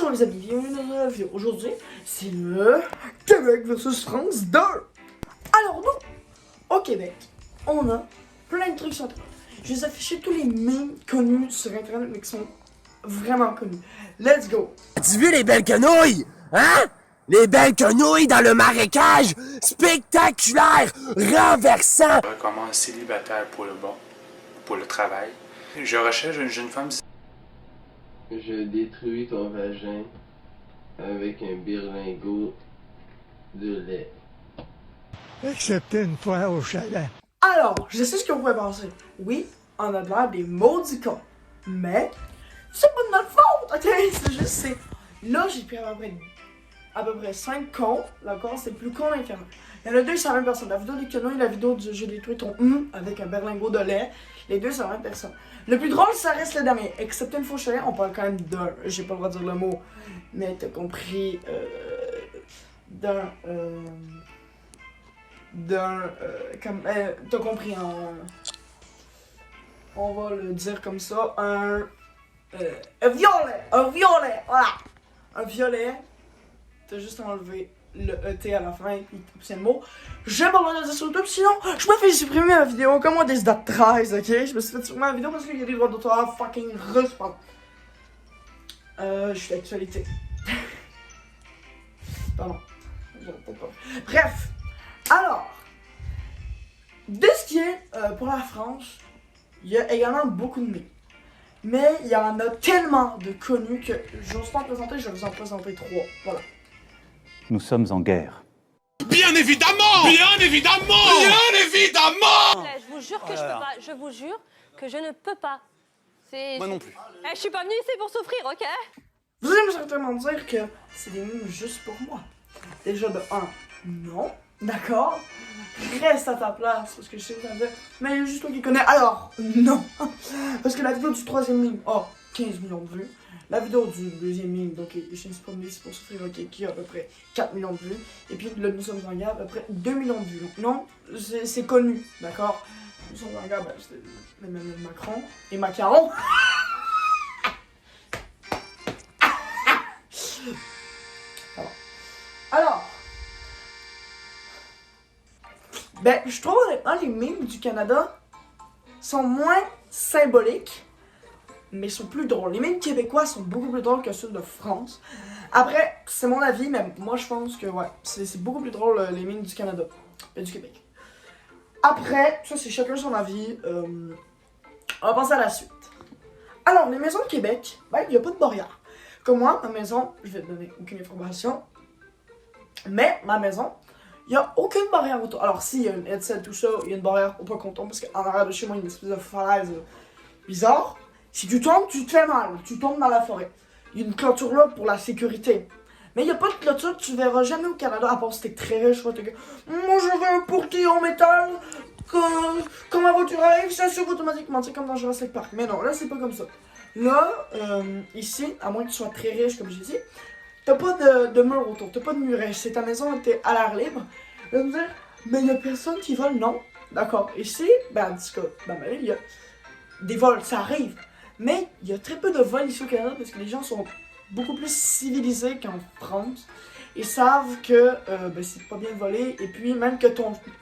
Bonjour les amis, bienvenue dans la vidéo. Aujourd'hui, c'est le Québec versus France 2. Alors nous, au Québec, on a plein de trucs sur Internet. Je vais afficher tous les memes connus sur Internet, mais qui sont vraiment connus. Let's go. As-tu vu les belles quenouilles? Hein? Les belles quenouilles dans le marécage! Spectaculaire! Renversant! Je recommande célibataire pour le travail. Je recherche une jeune femme. Je détruis ton vagin avec un berlingot de lait. Excepté une fois au chalet. Alors, je sais ce que vous pouvez penser. Oui, on a de l'air des maudits cons. Mais, c'est pas de notre faute, ok? C'est juste, c'est... Là, j'ai pris à peu près 5 cons. D'accord, c'est le plus con d'Internet. Il y en a deux, c'est la même personne. La vidéo des canons et la vidéo du j'ai détruit ton avec un berlingot de lait. Les deux, c'est la même personne. Le plus drôle, ça reste le dernier. Excepté une fois au chalet, on parle quand même d'un. J'ai pas le droit de dire le mot. Mais t'as compris. T'as compris on va le dire comme ça. Un violet. Un violet. Voilà. Un violet. T'as juste enlevé le ET à la fin, puis c'est le mot. J'ai pas le droit de dire sur YouTube, sinon je me fais supprimer ma vidéo comme moi des dates 13, ok? Je me suis fait supprimer ma vidéo parce qu'il y a des droits d'auteur fucking russes, pardon. Je suis d'actualité. Pardon. Peut-être pas. Bref. Alors, de ce qui est pour la France, il y a également beaucoup de memes. Mais il y en a tellement de connus que j'ose pas en présenter, je vais vous en présenter 3. Voilà. Nous sommes en guerre. Bien évidemment! Bien évidemment! Bien évidemment! Je vous jure que je peux pas. Je vous jure que je ne peux pas. Moi non plus. Je suis pas venue ici pour souffrir, ok? Vous allez me certainement dire que c'est des memes juste pour moi. Déjà de 1, non, d'accord. Reste à ta place, parce que je sais que ça fait. Mais il y a juste toi qui connais, alors, non. Parce que la vidéo du 3e meme a 15 millions de vues. La vidéo du 2e meme, donc je ne suis pas venu ici pour souffrir, ok, qui a à peu près 4 millions de vues. Et puis le Nous sommes en guerre, à peu près 2 millions de vues. Donc, non, c'est connu, d'accord. Nous sommes en guerre, ben, c'était Emmanuel Macron et Macaron. Alors, ben, je trouve honnêtement les memes du Canada sont moins symboliques, mais sont plus drôles. Les memes québécois sont beaucoup plus drôles que ceux de France. Après, c'est mon avis, mais moi je pense que ouais, c'est beaucoup plus drôle les memes du Canada et du Québec. Après, ça c'est chacun son avis. On va passer à la suite. Alors, les maisons de Québec, ben, il n'y a pas de barrière. Comme moi, ma maison, je vais te donner aucune information, mais ma maison, il n'y a aucune barrière autour. Alors, si, il y a une headset, tout ça, il y a une barrière pour pas qu'on tombe, parce qu'en arrière de chez moi, il y a une espèce de falaise bizarre. Si tu tombes, tu te fais mal, tu tombes dans la forêt. Il y a une clôture là pour la sécurité. Mais il n'y a pas de clôture que tu verras jamais au Canada, à part si t'es très riche, moi je veux un portier en métal, quand ma voiture arrive, ça s'ouvre automatiquement, c'est comme dans Jurassic Park. Mais non, là c'est pas comme ça. Là, ici, à moins que tu sois très riche comme j'ai dit, t'as pas de mur autour, t'as pas de muret, c'est ta maison, t'es à l'air libre. Là, vous me dire, mais il y a personne qui vole, non? D'accord, ici, ben en tout cas, dans ma ville, il y a des vols, ça arrive. Mais il y a très peu de vols ici au Canada parce que les gens sont beaucoup plus civilisés qu'en France. Ils savent que ben, c'est pas bien volé. Et puis même que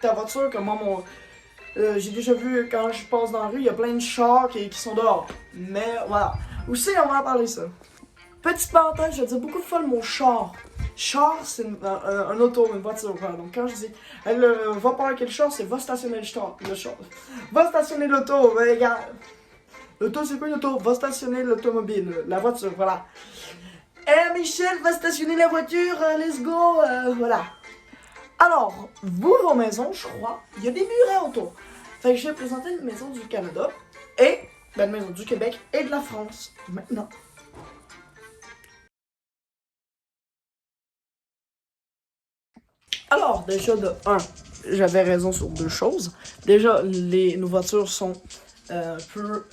ta voiture, comme moi, j'ai déjà vu quand je passe dans la rue, il y a plein de chars qui sont dehors. Mais voilà. Aussi, on va en parler ça. Petite parenthèse, je dis beaucoup de fois le mot char. Char, c'est un auto, une voiture. Voilà. Donc quand je dis, va par quel char, c'est va stationner le char. Va stationner l'auto, ben, regarde. L'auto, c'est quoi une auto? Va stationner l'automobile, la voiture, voilà. Eh Michel, va stationner la voiture, let's go, voilà. Alors, vous, vos maisons, je crois, il y a des murets autour. Fait que je vais présenter une maison du Canada et ben, une maison du Québec et de la France maintenant. Alors, déjà de 1, j'avais raison sur 2 choses. Déjà, nos voitures sont un peu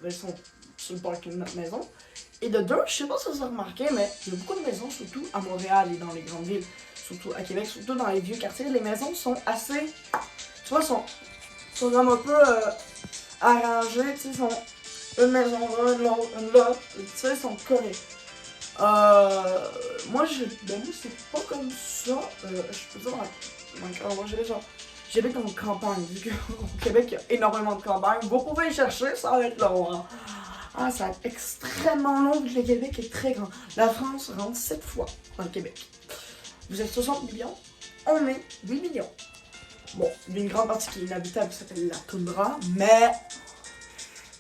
elles sont sur le parking de notre maison. Et de 2, je sais pas si vous avez remarqué, mais il y a beaucoup de maisons, surtout à Montréal et dans les grandes villes, surtout à Québec, surtout dans les vieux quartiers, les maisons sont assez, tu vois, sont vraiment un peu arrangées, tu sais, sont une maison là, une l'autre, une là, tu sais, sont collées. Moi, c'est pas comme ça. Je peux dire, moi, j'habite en campagne, vu qu'au Québec, il y a énormément de campagne. Vous pouvez chercher, ça va être long. Hein. Ah, ça va être extrêmement long, vu que le Québec est très grand. La France rentre 7 fois dans le Québec. Vous êtes 60 millions, on est 8 millions. Bon, il y a une grande partie qui est inhabitable, qui s'appelle la toundra, mais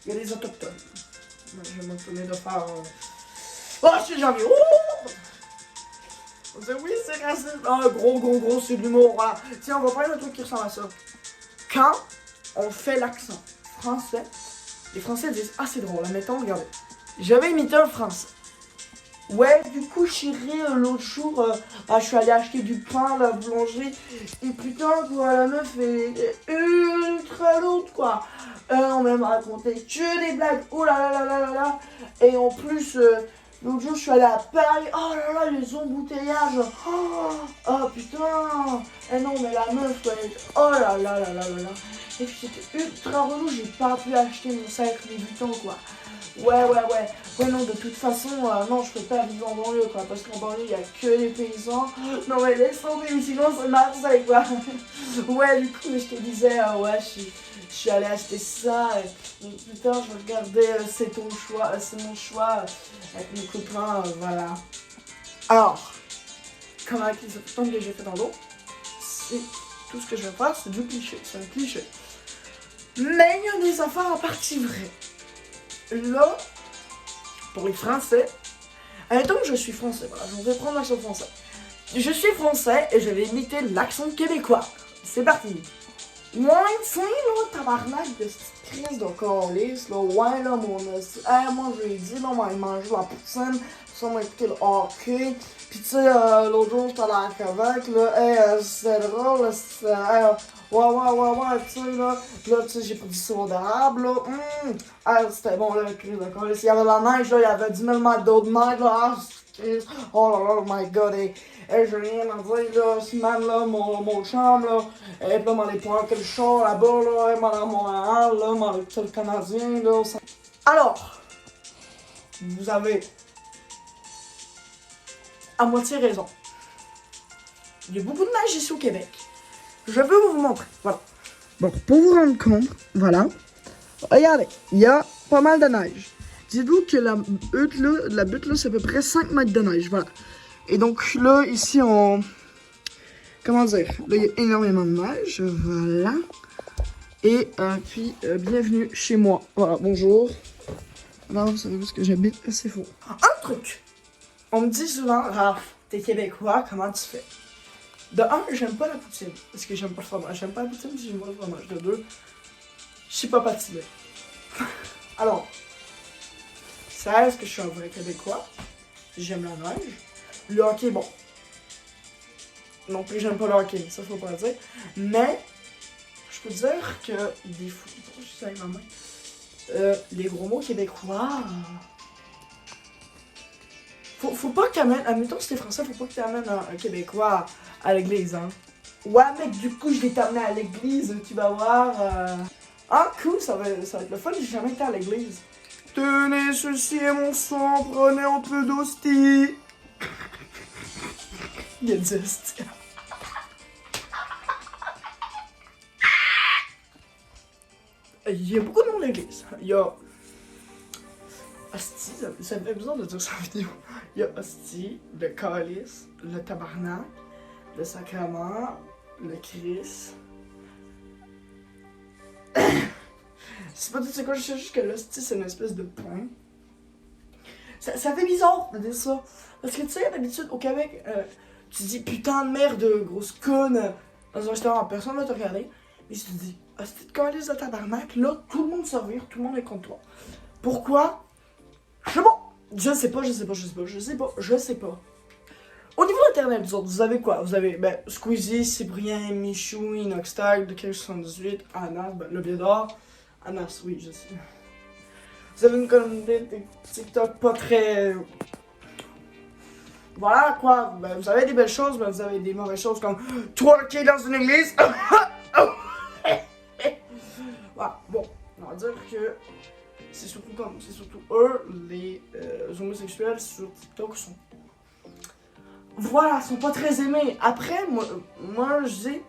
il y a des autochtones. Je vais m'étonner de faire... Oh, je suis janvier! On dit oui, c'est raciste. Ah, gros, c'est de l'humour, voilà. Tiens, on va prendre un truc qui ressemble à ça. Quand on fait l'accent français, les Français disent « Ah, c'est drôle, admettons, regardez. J'avais imité un Français. Ouais, du coup, chérie, l'autre jour, je suis allé acheter du pain à la boulangerie. Et putain, quoi, la meuf est ultra lourde, quoi. On m'a raconté que des blagues. Oh là là là là là là. Et en plus, l'autre jour, je suis allé à Paris. Oh là là, les embouteillages. Oh putain. Eh non, mais la meuf, ouais. Oh là là là là là là. Et puis c'était ultra relou, j'ai pas pu acheter mon sac Louis Vuitton, quoi. Ouais, non, de toute façon, non, je peux pas vivre en banlieue, quoi, parce qu'en banlieue, il y a que les paysans. Non, mais laisse tomber, sinon c'est Marseille, quoi. Ouais, du coup, je te disais, ouais, je suis allé acheter ça, et putain, je regardais, c'est ton choix, c'est mon choix, avec mon copain, voilà. Alors, comme avec les autochtones que j'ai fait dans l'eau, c'est tout ce que je vais faire, c'est du cliché, c'est un cliché. Mais il y a des affaires en partie vraies. Là, pour les Français, admettons que je suis français, voilà, je vais prendre l'accent français. Je suis français et je vais imiter l'accent québécois. C'est parti. Ouais, tiens, là, tabarnak de cette crise de calice, là, ouais, là, mon moi, je lui ai dit, là, on va aller manger la poutine, ça, on va écouter le hockey, pis tu sais, l'autre jour, j'étais allé à Québec, là, c'était drôle, là, c'était, ouais, tu sais, là, tu sais, j'ai pris du sirop d'érable, là, c'était bon, là, le crise de calice, il y avait de la neige, là, il y avait 10 000 mètres d'eau de neige, là, oh là là, oh my god, et j'ai rien à dire, là, ce man, là, mon chum, là, et puis là, m'en est pointé le char là-bas, là, et m'en à Montréal, là, m'en est le Canadien, là. Alors, vous avez à moitié raison. Il y a beaucoup de neige ici au Québec. Je veux vous montrer, voilà. Bon, pour vous rendre compte, voilà, regardez, il y a pas mal de neige. Dites-vous que la butte là, c'est à peu près 5 mètres de neige, voilà. Et donc là, ici, comment dire, là, il y a énormément de neige, voilà. Et puis, bienvenue chez moi. Voilà, bonjour. Alors, vous savez où est-ce que j'habite? C'est faux. Un truc, on me dit souvent, t'es québécois, comment tu fais? De un, j'aime pas la poutine, parce que j'aime pas le fromage. J'aime pas la poutine, si j'aime pas le fromage. De deux, je sais pas patiner. Alors, ça est-ce que je suis un vrai québécois? J'aime la neige. Le hockey, bon. Non plus, j'aime pas le hockey, ça faut pas le dire. Mais, je peux dire que des fois, je sais avec ma main, les gros mots québécois, faut pas que t'amènes, admettons si t'es français, faut pas que t'amènes un québécois à l'église, hein. Ouais, mec, du coup, je vais t'amener à l'église, tu vas voir. Ah, cool, ça va être le fun, j'ai jamais été à l'église. Tenez, ceci est mon sang, prenez un peu d'hostie. Il y a des hosties. Il y a beaucoup de monde à l'église. Il y a... Hostie, ça me fait bizarre de dire ça en vidéo. Il y a hostie, le calice, le tabarnak, le sacrement, le Christ. C'est pas tout c'est quoi, je sais juste que l'hostie c'est une espèce de pain. Ça fait bizarre de dire ça. Parce que tu sais, d'habitude au Québec, tu dis putain de merde, grosse conne, dans un restaurant, personne va te regarder. Mais si tu dis hostie de calice de tabarnak, là tout le monde se revire, tout le monde est contre toi. Pourquoi? Je sais pas. Au niveau internet, vous avez quoi? Vous avez Squeezie, Cyprien, Michou, Inoxtag, DK78, Anas, le Biedor. Anas, oui, je sais. Vous avez une communauté TikTok pas très... Voilà quoi, vous avez des belles choses, mais vous avez des mauvaises choses comme twerker dans une église. Voilà, bon, on va dire que c'est surtout eux, les homosexuels sur TikTok sont... Voilà, sont pas très aimés. Après, moi je dis,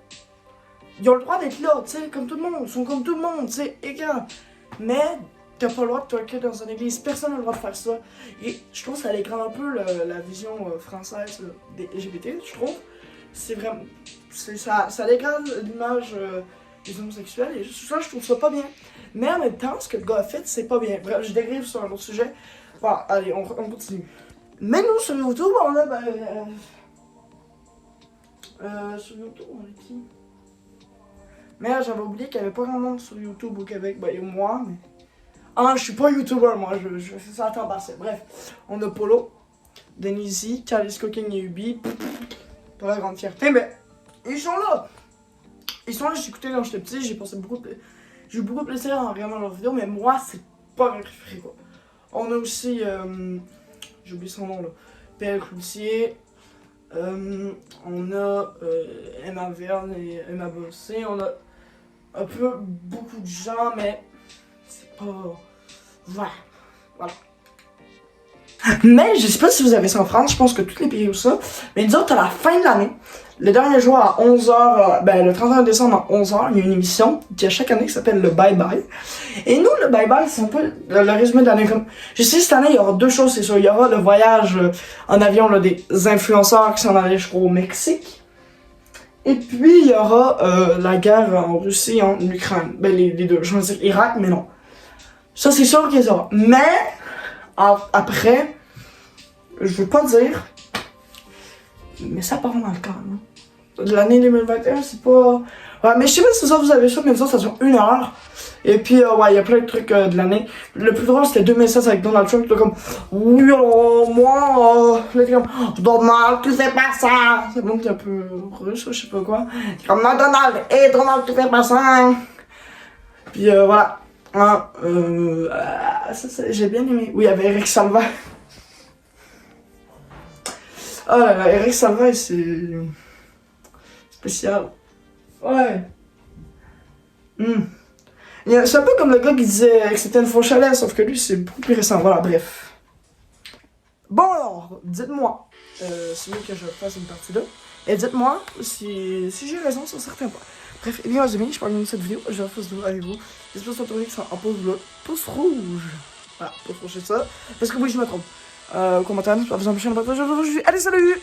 ils ont le droit d'être là, tu sais, comme tout le monde, ils sont comme tout le monde, tu sais, égal. Mais t'as pas le droit de twerker dans une église, personne n'a le droit de faire ça. Et je trouve que ça dégrade un peu la vision française des LGBT, je trouve. C'est vraiment... Ça dégrade l'image des homosexuels, et ça, je trouve ça pas bien. Mais en même temps, ce que le gars a fait, c'est pas bien. Bref, je dérive sur un autre sujet. Voilà, allez, on continue. Mais nous, sur YouTube, on a... sur YouTube, on a qui? Merde, j'avais oublié qu'il y avait pas grand monde sur YouTube au Québec. Ben, il y a moi, mais... Ah, je suis pas YouTuber, moi, je fais ça à temps partiel. Bref, on a Polo, Denisi, Calis Cooking et Ubi. Pas la grande fierté, mais ils sont là. Ils sont là, j'ai écouté quand j'étais petit, j'ai eu beaucoup de plaisir en regardant leurs vidéos, mais moi, c'est pas mes préférés, quoi. On a aussi, j'ai oublié son nom, là, Père Cloutier. On a Emma Verne et Emma Bossé. On a un peu beaucoup de gens, mais c'est pas... Voilà. Mais je sais pas si vous avez ça en France, je pense que tous les pays ont ça. Mais nous autres, à la fin de l'année, le dernier jour à 11h, le 31 décembre à 11h, il y a une émission qui a chaque année qui s'appelle le Bye Bye. Et nous, le Bye Bye, c'est un peu le résumé de l'année. Comme je sais, cette année, il y aura deux choses, c'est sûr. Il y aura le voyage en avion là, des influenceurs qui s'en allaient, je crois, au Mexique. Et puis, il y aura la guerre en Russie, en Ukraine. Ben, les deux. Je veux dire Irak, mais non. Ça, c'est sûr qu'il y aura. Mais, après, je veux pas dire, mais ça part dans le camp, hein. L'année 2021, c'est pas... Ouais, mais je sais pas si vous avez ça, mais ça dure 1 heure. Et puis, ouais, il y a plein de trucs de l'année. Le plus drôle, c'était 2016 avec Donald Trump. Là, comme, oui, moi, là, t'es comme, Donald, tu fais pas ça. C'est bon, t'es un peu russe, je sais pas quoi. T'es comme, non, Donald, Donald, tu fais pas ça. Puis, voilà. Ça, j'ai bien aimé. Oui, il y avait Eric Salva. Ah là là, Eric Salva, c'est... spécial. Ouais. C'est un peu comme le gars qui disait que c'était une faux chalet, sauf que lui, c'est beaucoup plus récent. Voilà, bref. Bon alors, dites-moi si vous voulez que je fasse une partie 2. Et dites-moi si j'ai raison sur certains points. Bref, et bien les amis, je parle de cette vidéo, je vais faire cette vidéo avec vous. J'espère que vous sont en pouce bleu, pouce rouge. Voilà, pouce rouge c'est ça. Parce que oui, je me trompe. Commentaire, je vais vous empêcher de partager. Allez, salut!